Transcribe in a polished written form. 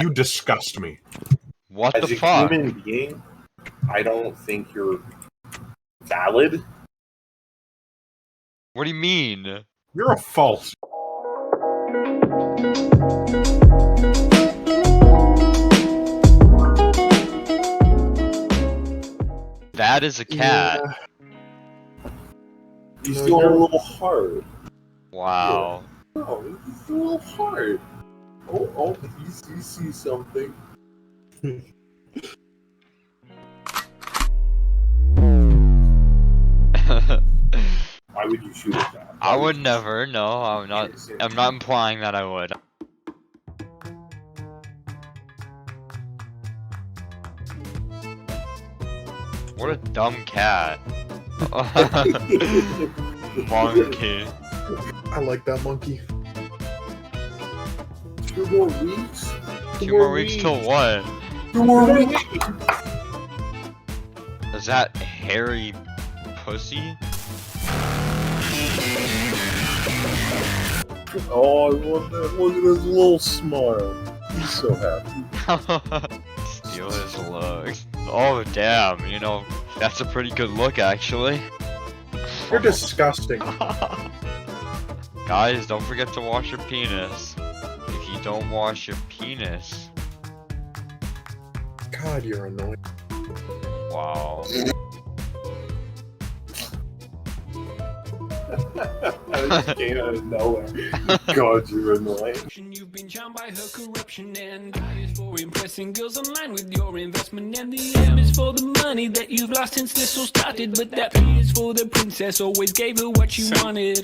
You disgust me. What As the a fuck? human being, I don't think you're valid. What do you mean? You're a false. That is a cat. Yeah. He's No, doing a you're- little hard. Wow. No, he's a little hard. Oh, he sees something. Why would you shoot at that? I would never. No, I'm not. I'm not implying that I would. What a dumb cat. Monkey. I like that monkey. 2 more weeks? 2 more weeks till what? 2 more weeks? Is that hairy pussy? Oh, I love that. Look at his little smile. He's so happy. Steal his look. Oh damn, you know, that's a pretty good look actually. You're disgusting. Guys, don't forget to wash your penis. If you don't wash your penis, God, you're annoying. wow. I just came out of nowhere. God, you're annoying. You've been charmed by her corruption, and I is for impressing girls online with your investment, and the M is for the money that you've lost since this all started, but that P is for the princess, always gave her what she wanted.